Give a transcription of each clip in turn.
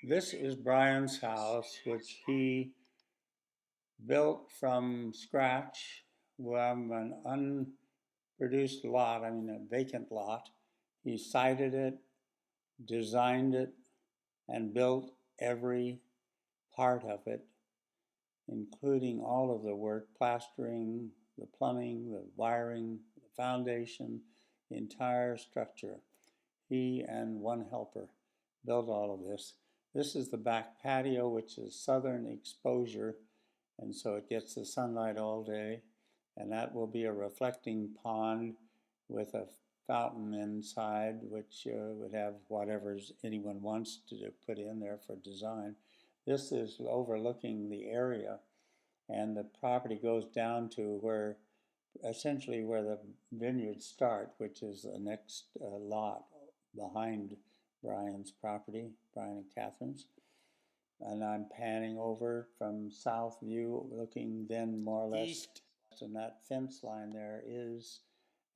This is Brian's house, which he built from scratch from an unproduced lot, I mean a vacant lot. He sited it, designed it, and built every part of it, including all of the work, plastering, the plumbing, the wiring, the foundation, the entire structure. He and one helper built all of this. This is the back patio, which is southern exposure, and so it gets the sunlight all day. And that will be a reflecting pond with a fountain inside, which would have whatever anyone wants to put in there for design. This is overlooking the area, and the property goes down to where, essentially where the vineyards start, which is the next lot behind Brian's property, Brian and Catherine's. And I'm panning over from south view, looking then more or less east, and that fence line there is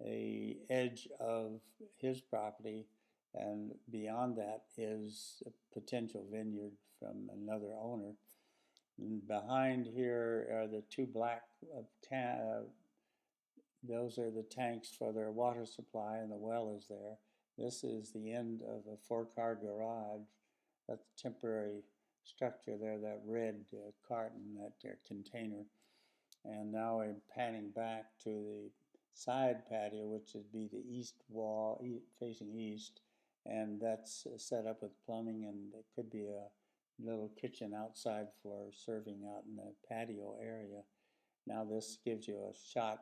a edge of his property, and beyond that is a potential vineyard from another owner. And behind here are the two black those are the tanks for their water supply, and the well is there. This is the end of a four-car garage. That's a temporary structure there, that red carton, that container. And now I'm panning back to the side patio, which would be the east wall, facing east, and that's set up with plumbing, and it could be a little kitchen outside for serving out in the patio area. Now this gives you a shot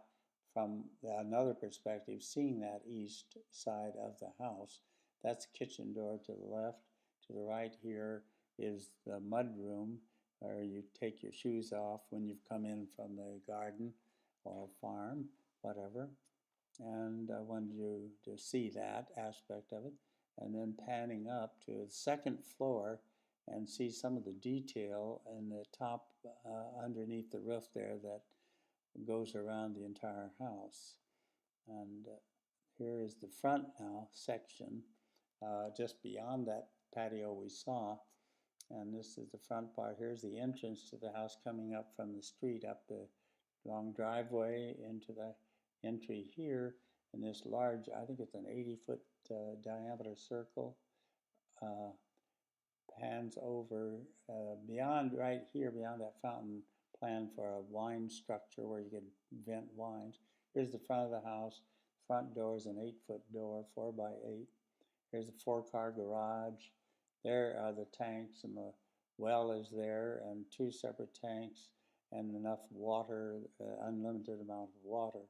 from another perspective, seeing that east side of the house. That's the kitchen door to the left. To the right here is the mud room, where you take your shoes off when you've come in from the garden or farm, whatever. And I wanted you to see that aspect of it. And then panning up to the second floor and see some of the detail in the top underneath the roof there that goes around the entire house. And here is the front now section, just beyond that patio we saw. And this is the front part. Here's the entrance to the house coming up from the street, up the long driveway into the entry here. And this large, I think it's an 80-foot diameter circle, pans over beyond, right here, beyond that fountain, plan for a wine structure where you could vent wines. Here's the front of the house. Front door is an 8-foot door, 4x8. Here's the four-car garage. There are the tanks, and the well is there, and two separate tanks, and enough water, unlimited amount of water.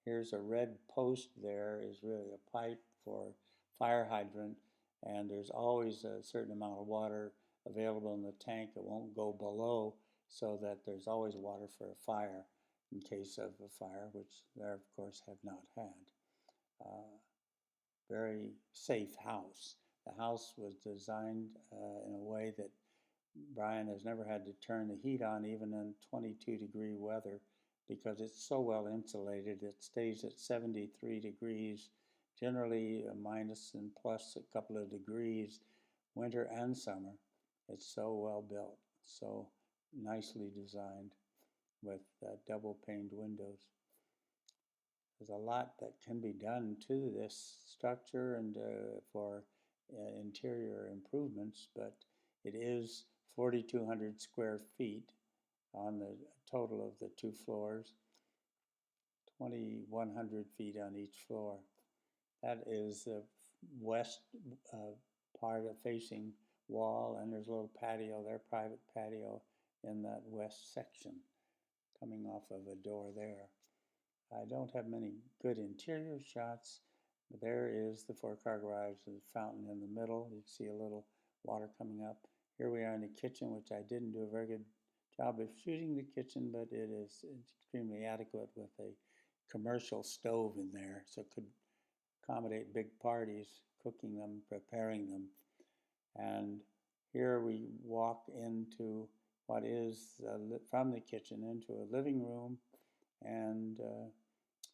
Here's a red post there, is really a pipe for fire hydrant, and there's always a certain amount of water available in the tank. It won't go below, so that there's always water for a fire in case of a fire, which there, of course, have not had. Very safe house. The house was designed in a way that Brian has never had to turn the heat on, even in 22-degree weather, because it's so well insulated. It stays at 73 degrees, generally a minus and plus a couple of degrees, winter and summer. It's so well built, so nicely designed with double paned windows. There's a lot that can be done to this structure and for interior improvements, but it is 4,200 square feet on the total of the two floors, 2,100 feet on each floor. That is the west part of facing wall, and there's a little patio there, private patio in that west section, coming off of a door there. I don't have many good interior shots, but there is the four-car garage, the fountain in the middle. You can see a little water coming up. Here we are in the kitchen, which I didn't do a very good job of shooting the kitchen, but it is extremely adequate with a commercial stove in there, so it could accommodate big parties, cooking them, preparing them. And here we walk into what is from the kitchen into a living room, and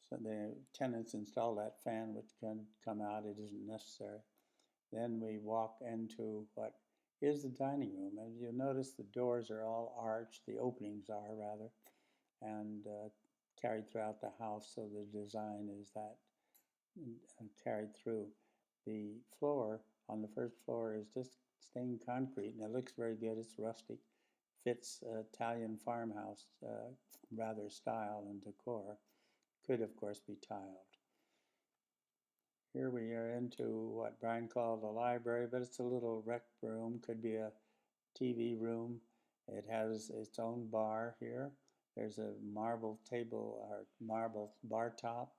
so the tenants install that fan, which can come out. It isn't necessary. Then we walk into what is the dining room. And you'll notice the doors are all arched, the openings are rather, and carried throughout the house, so the design is that carried through. The floor on the first floor is just stained concrete, and it looks very good. It's rustic, fits Italian farmhouse rather style and decor. Could of course be tiled. Here we are into what Brian called a library, but it's a little rec room. Could be a TV room. It has its own bar here. There's a marble table or marble bar top,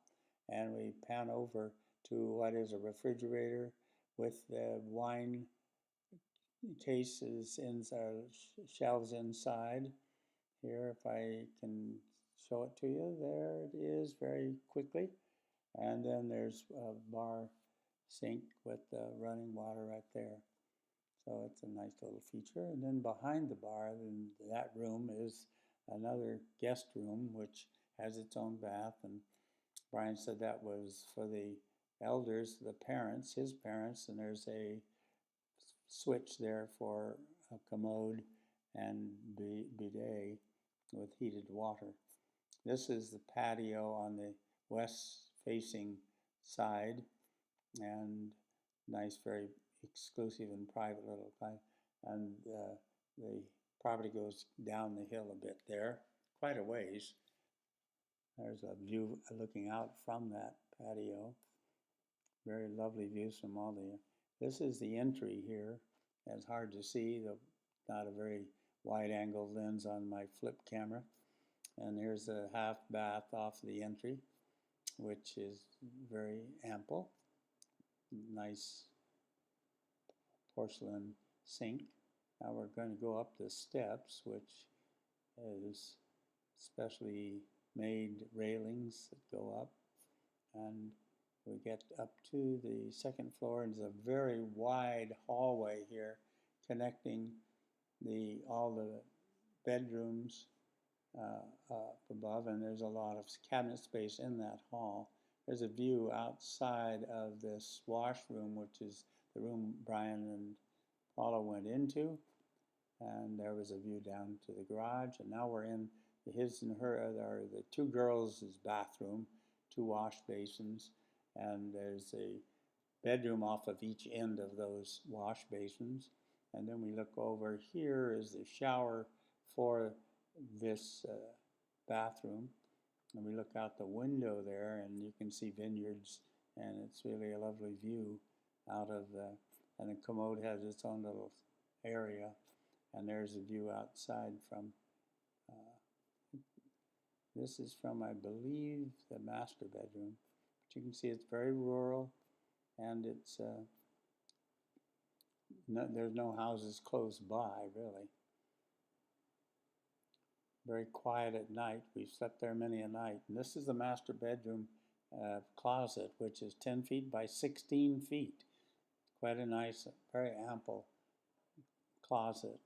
and we pan over to what is a refrigerator with the wine cases inside, shelves inside. Here, if I can show it to you, there it is very quickly. And then there's a bar sink with running water right there. So it's a nice little feature. And then behind the bar, in that room is another guest room, which has its own bath. And Brian said that was for the elders, the parents, his parents, and there's a switch there for a commode and bidet with heated water. This is the patio on the west facing side, and nice, very exclusive and private little place. And the property goes down the hill a bit there, quite a ways. There's a view looking out from that patio. Very lovely views from all the. This is the entry here. It's hard to see, not a very wide angle lens on my flip camera. And here's a half bath off the entry, which is very ample. Nice porcelain sink. Now we're going to go up the steps, which is specially made railings that go up, and we get up to the second floor, and there's a very wide hallway here connecting all the bedrooms up above, and there's a lot of cabinet space in that hall. There's a view outside of this washroom, which is the room Brian and Paula went into, and there was a view down to the garage. And now we're in his and her, or the two girls' bathroom, two wash basins, and there's a bedroom off of each end of those wash basins. And then we look over here is the shower for this bathroom, and we look out the window there, and you can see vineyards, and it's really a lovely view out of and the commode has its own little area, and there's a view outside from this is from, I believe, the master bedroom, but you can see it's very rural, and it's there's no houses close by really. Very quiet at night. We've slept there many a night. And this is the master bedroom closet, which is 10 feet by 16 feet. Quite a nice, very ample closet.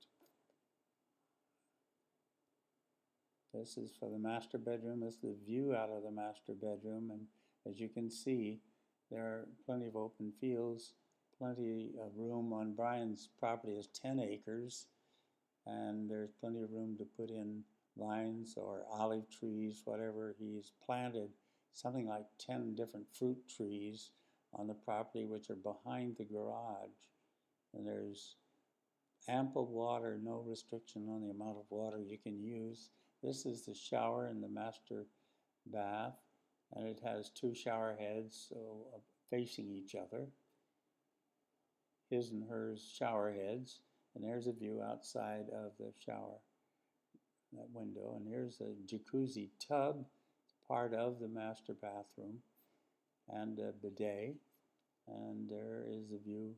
This is for the master bedroom. This is the view out of the master bedroom. And as you can see, there are plenty of open fields, plenty of room. On Brian's property is 10 acres, and there's plenty of room to put in vines or olive trees, whatever. He's planted something like 10 different fruit trees on the property, which are behind the garage. And there's ample water, no restriction on the amount of water you can use. This is the shower in the master bath, and it has two shower heads, so facing each other. His and hers shower heads, and there's a view outside of the shower, that window. And here's a jacuzzi tub, part of the master bathroom, and a bidet. And there is a view